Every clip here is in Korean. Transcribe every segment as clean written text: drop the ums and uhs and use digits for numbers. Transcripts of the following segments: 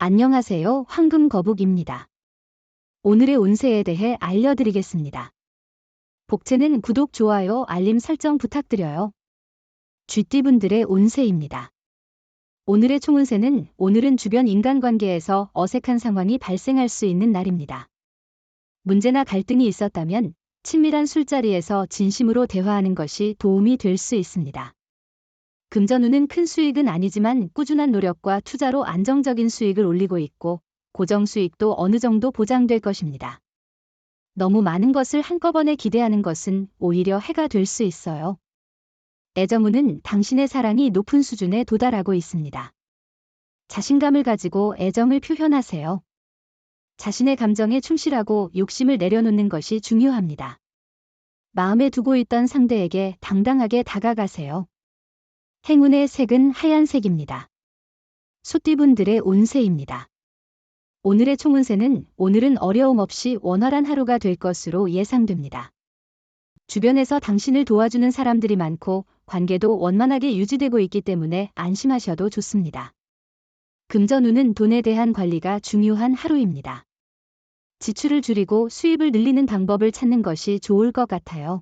안녕하세요. 황금거북입니다. 오늘의 운세에 대해 알려드리겠습니다. 복채는 구독, 좋아요, 알림 설정 부탁드려요. 쥐띠분들의 운세입니다. 오늘의 총운세는 오늘은 주변 인간관계에서 어색한 상황이 발생할 수 있는 날입니다. 문제나 갈등이 있었다면 친밀한 술자리에서 진심으로 대화하는 것이 도움이 될 수 있습니다. 금전운은 큰 수익은 아니지만 꾸준한 노력과 투자로 안정적인 수익을 올리고 있고 고정 수익도 어느 정도 보장될 것입니다. 너무 많은 것을 한꺼번에 기대하는 것은 오히려 해가 될 수 있어요. 애정운은 당신의 사랑이 높은 수준에 도달하고 있습니다. 자신감을 가지고 애정을 표현하세요. 자신의 감정에 충실하고 욕심을 내려놓는 것이 중요합니다. 마음에 두고 있던 상대에게 당당하게 다가가세요. 행운의 색은 하얀색입니다. 소띠분들의 운세입니다. 오늘의 총운세는 오늘은 어려움 없이 원활한 하루가 될 것으로 예상됩니다. 주변에서 당신을 도와주는 사람들이 많고 관계도 원만하게 유지되고 있기 때문에 안심하셔도 좋습니다. 금전운은 돈에 대한 관리가 중요한 하루입니다. 지출을 줄이고 수입을 늘리는 방법을 찾는 것이 좋을 것 같아요.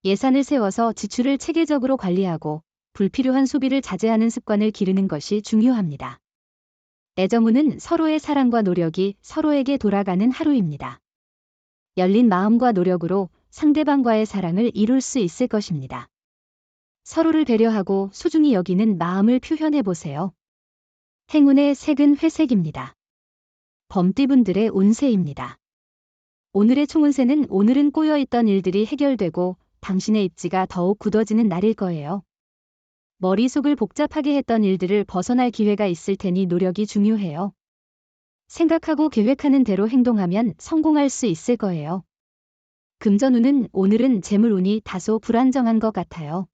예산을 세워서 지출을 체계적으로 관리하고 불필요한 소비를 자제하는 습관을 기르는 것이 중요합니다. 애정운은 서로의 사랑과 노력이 서로에게 돌아가는 하루입니다. 열린 마음과 노력으로 상대방과의 사랑을 이룰 수 있을 것입니다. 서로를 배려하고 소중히 여기는 마음을 표현해 보세요. 행운의 색은 회색입니다. 범띠분들의 운세입니다. 오늘의 총운세는 오늘은 꼬여있던 일들이 해결되고 당신의 입지가 더욱 굳어지는 날일 거예요. 머릿속을 복잡하게 했던 일들을 벗어날 기회가 있을 테니 노력이 중요해요. 생각하고 계획하는 대로 행동하면 성공할 수 있을 거예요. 금전운은 오늘은 재물운이 다소 불안정한 것 같아요.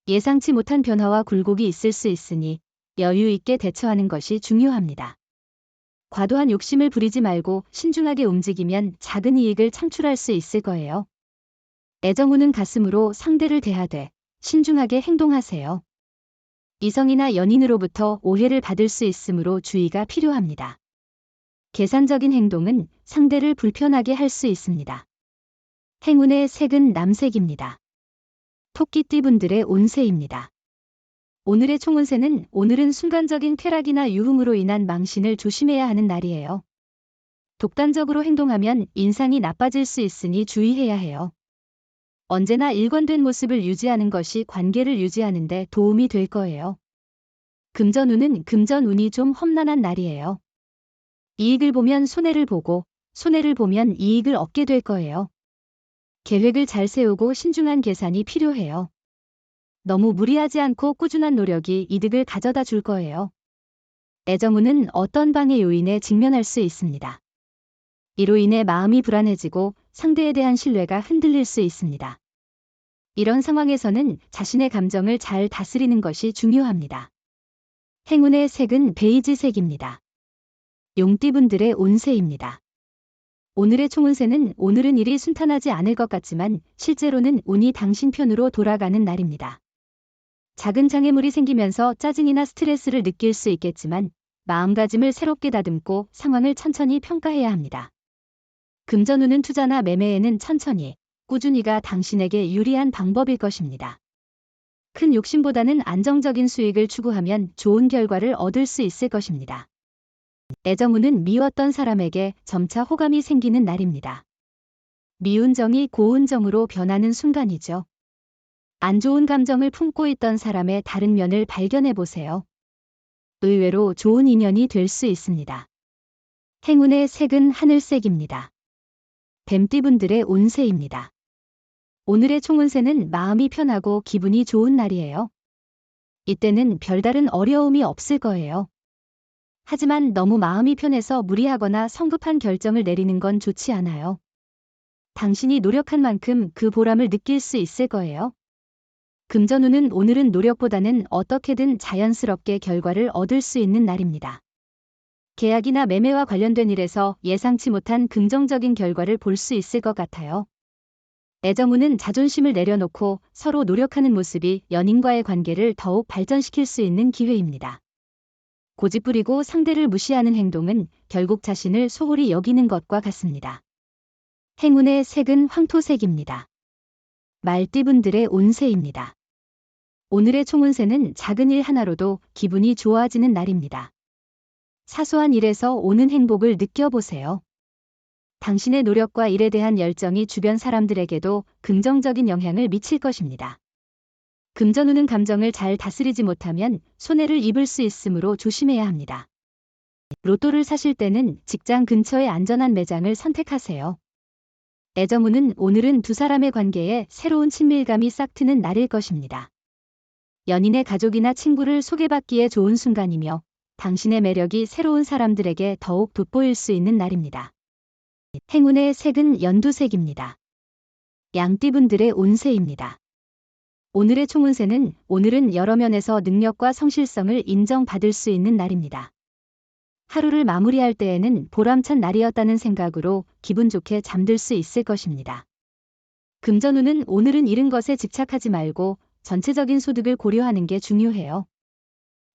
예상치 못한 변화와 굴곡이 있을 수 있으니 여유 있게 대처하는 것이 중요합니다. 과도한 욕심을 부리지 말고 신중하게 움직이면 작은 이익을 창출할 수 있을 거예요. 애정운은 가슴으로 상대를 대하되 신중하게 행동하세요. 이성이나 연인으로부터 오해를 받을 수 있으므로 주의가 필요합니다. 계산적인 행동은 상대를 불편하게 할 수 있습니다. 행운의 색은 남색입니다. 토끼띠분들의 운세입니다. 오늘의 총운세는 오늘은 순간적인 쾌락이나 유흥으로 인한 망신을 조심해야 하는 날이에요. 독단적으로 행동하면 인상이 나빠질 수 있으니 주의해야 해요. 언제나 일관된 모습을 유지하는 것이 관계를 유지하는 데 도움이 될 거예요. 금전운은 금전운이 좀 험난한 날이에요. 이익을 보면 손해를 보고 손해를 보면 이익을 얻게 될 거예요. 계획을 잘 세우고 신중한 계산이 필요해요. 너무 무리하지 않고 꾸준한 노력이 이득을 가져다 줄 거예요. 애정운은 어떤 방해 요인에 직면할 수 있습니다. 이로 인해 마음이 불안해지고 상대에 대한 신뢰가 흔들릴 수 있습니다. 이런 상황에서는 자신의 감정을 잘 다스리는 것이 중요합니다. 행운의 색은 베이지색입니다. 용띠분들의 운세입니다. 오늘의 총운세는 오늘은 일이 순탄하지 않을 것 같지만 실제로는 운이 당신 편으로 돌아가는 날입니다. 작은 장애물이 생기면서 짜증이나 스트레스를 느낄 수 있겠지만 마음가짐을 새롭게 다듬고 상황을 천천히 평가해야 합니다. 금전운은 투자나 매매에는 천천히, 꾸준히가 당신에게 유리한 방법일 것입니다. 큰 욕심보다는 안정적인 수익을 추구하면 좋은 결과를 얻을 수 있을 것입니다. 애정운은 미웠던 사람에게 점차 호감이 생기는 날입니다. 미운 정이 고운 정으로 변하는 순간이죠. 안 좋은 감정을 품고 있던 사람의 다른 면을 발견해 보세요. 의외로 좋은 인연이 될 수 있습니다. 행운의 색은 하늘색입니다. 뱀띠분들의 운세입니다. 오늘의 총운세는 마음이 편하고 기분이 좋은 날이에요. 이때는 별다른 어려움이 없을 거예요. 하지만 너무 마음이 편해서 무리하거나 성급한 결정을 내리는 건 좋지 않아요. 당신이 노력한 만큼 그 보람을 느낄 수 있을 거예요. 금전운은 오늘은 노력보다는 어떻게든 자연스럽게 결과를 얻을 수 있는 날입니다. 계약이나 매매와 관련된 일에서 예상치 못한 긍정적인 결과를 볼 수 있을 것 같아요. 애정운은 자존심을 내려놓고 서로 노력하는 모습이 연인과의 관계를 더욱 발전시킬 수 있는 기회입니다. 고집부리고 상대를 무시하는 행동은 결국 자신을 소홀히 여기는 것과 같습니다. 행운의 색은 황토색입니다. 말띠분들의 운세입니다. 오늘의 총운세는 작은 일 하나로도 기분이 좋아지는 날입니다. 사소한 일에서 오는 행복을 느껴보세요. 당신의 노력과 일에 대한 열정이 주변 사람들에게도 긍정적인 영향을 미칠 것입니다. 금전운은 감정을 잘 다스리지 못하면 손해를 입을 수 있으므로 조심해야 합니다. 로또를 사실 때는 직장 근처의 안전한 매장을 선택하세요. 애정운은 오늘은 두 사람의 관계에 새로운 친밀감이 싹 트는 날일 것입니다. 연인의 가족이나 친구를 소개받기에 좋은 순간이며 당신의 매력이 새로운 사람들에게 더욱 돋보일 수 있는 날입니다. 행운의 색은 연두색입니다. 양띠분들의 운세입니다. 오늘의 총운세는 오늘은 여러 면에서 능력과 성실성을 인정받을 수 있는 날입니다. 하루를 마무리할 때에는 보람찬 날이었다는 생각으로 기분 좋게 잠들 수 있을 것입니다. 금전운은 오늘은 잃은 것에 집착하지 말고 전체적인 소득을 고려하는 게 중요해요.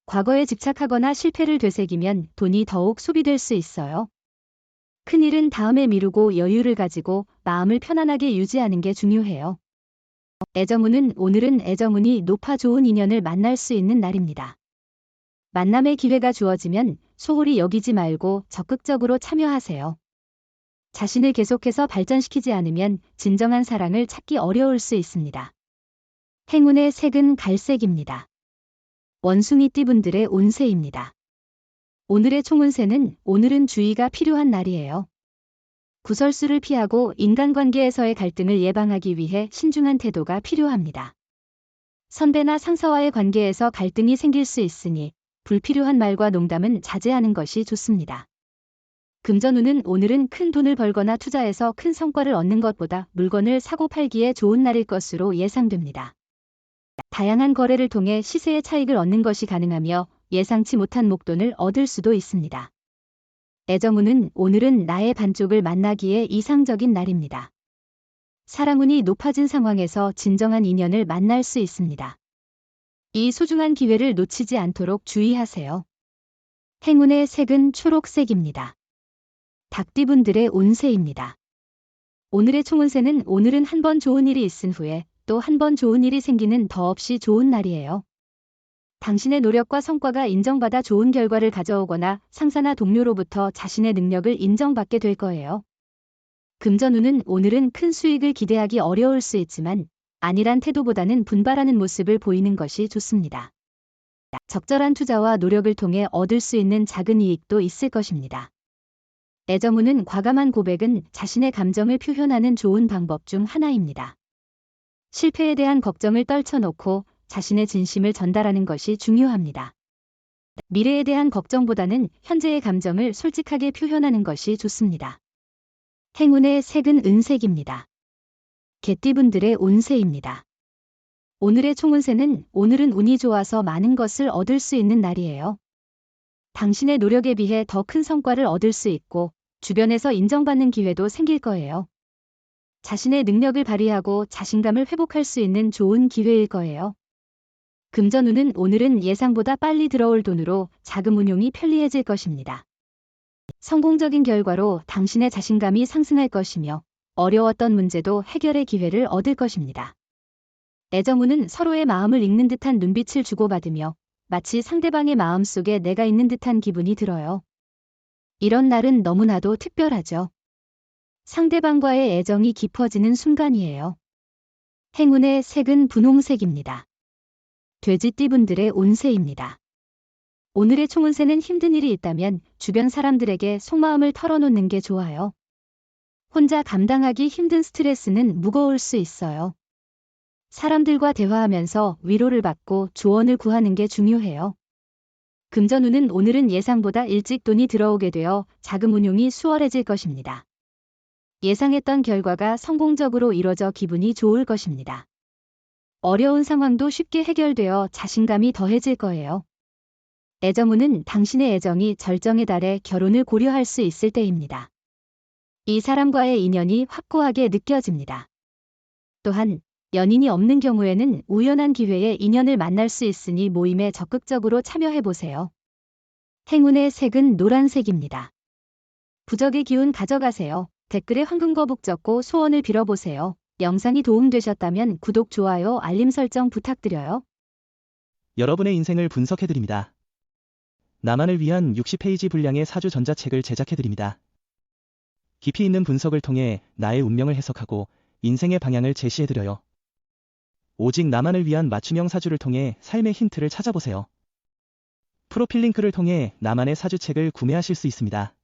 과거에 집착하거나 실패를 되새기면 돈이 더욱 소비될 수 있어요. 큰일은 다음에 미루고 여유를 가지고 마음을 편안하게 유지하는 게 중요해요. 애정운은 오늘은 애정운이 높아 좋은 인연을 만날 수 있는 날입니다. 만남의 기회가 주어지면 소홀히 여기지 말고 적극적으로 참여하세요. 자신을 계속해서 발전시키지 않으면 진정한 사랑을 찾기 어려울 수 있습니다. 행운의 색은 갈색입니다. 원숭이띠분들의 운세입니다. 오늘의 총운세는 오늘은 주의가 필요한 날이에요. 구설수를 피하고 인간관계에서의 갈등을 예방하기 위해 신중한 태도가 필요합니다. 선배나 상사와의 관계에서 갈등이 생길 수 있으니 불필요한 말과 농담은 자제하는 것이 좋습니다. 금전운은 오늘은 큰 돈을 벌거나 투자해서 큰 성과를 얻는 것보다 물건을 사고 팔기에 좋은 날일 것으로 예상됩니다. 다양한 거래를 통해 시세의 차익을 얻는 것이 가능하며 예상치 못한 목돈을 얻을 수도 있습니다. 애정운은 오늘은 나의 반쪽을 만나기에 이상적인 날입니다. 사랑운이 높아진 상황에서 진정한 인연을 만날 수 있습니다. 이 소중한 기회를 놓치지 않도록 주의하세요. 행운의 색은 초록색입니다. 닭띠분들의 운세입니다. 오늘의 총운세는 오늘은 한 번 좋은 일이 있은 후에 또 한 번 좋은 일이 생기는 더없이 좋은 날이에요. 당신의 노력과 성과가 인정받아 좋은 결과를 가져오거나 상사나 동료로부터 자신의 능력을 인정받게 될 거예요. 금전운은 오늘은 큰 수익을 기대하기 어려울 수 있지만 안일한 태도보다는 분발하는 모습을 보이는 것이 좋습니다. 적절한 투자와 노력을 통해 얻을 수 있는 작은 이익도 있을 것입니다. 애정운은 과감한 고백은 자신의 감정을 표현하는 좋은 방법 중 하나입니다. 실패에 대한 걱정을 떨쳐놓고 자신의 진심을 전달하는 것이 중요합니다. 미래에 대한 걱정보다는 현재의 감정을 솔직하게 표현하는 것이 좋습니다. 행운의 색은 은색입니다. 개띠분들의 운세입니다. 오늘의 총운세는 오늘은 운이 좋아서 많은 것을 얻을 수 있는 날이에요. 당신의 노력에 비해 더 큰 성과를 얻을 수 있고 주변에서 인정받는 기회도 생길 거예요. 자신의 능력을 발휘하고 자신감을 회복할 수 있는 좋은 기회일 거예요. 금전운은 오늘은 예상보다 빨리 들어올 돈으로 자금 운용이 편리해질 것입니다. 성공적인 결과로 당신의 자신감이 상승할 것이며 어려웠던 문제도 해결의 기회를 얻을 것입니다. 애정운은 서로의 마음을 읽는 듯한 눈빛을 주고받으며 마치 상대방의 마음 속에 내가 있는 듯한 기분이 들어요. 이런 날은 너무나도 특별하죠. 상대방과의 애정이 깊어지는 순간이에요. 행운의 색은 분홍색입니다. 돼지띠분들의 운세입니다. 오늘의 총운세는 힘든 일이 있다면 주변 사람들에게 속마음을 털어놓는 게 좋아요. 혼자 감당하기 힘든 스트레스는 무거울 수 있어요. 사람들과 대화하면서 위로를 받고 조언을 구하는 게 중요해요. 금전운은 오늘은 예상보다 일찍 돈이 들어오게 되어 자금 운용이 수월해질 것입니다. 예상했던 결과가 성공적으로 이뤄져 기분이 좋을 것입니다. 어려운 상황도 쉽게 해결되어 자신감이 더해질 거예요. 애정운은 당신의 애정이 절정에 달해 결혼을 고려할 수 있을 때입니다. 이 사람과의 인연이 확고하게 느껴집니다. 또한 연인이 없는 경우에는 우연한 기회에 인연을 만날 수 있으니 모임에 적극적으로 참여해보세요. 행운의 색은 노란색입니다. 부적의 기운 가져가세요. 댓글에 황금거북 적고 소원을 빌어보세요. 영상이 도움되셨다면 구독, 좋아요, 알림 설정 부탁드려요. 여러분의 인생을 분석해드립니다. 나만을 위한 60페이지 분량의 사주 전자책을 제작해드립니다. 깊이 있는 분석을 통해 나의 운명을 해석하고 인생의 방향을 제시해드려요. 오직 나만을 위한 맞춤형 사주를 통해 삶의 힌트를 찾아보세요. 프로필 링크를 통해 나만의 사주책을 구매하실 수 있습니다.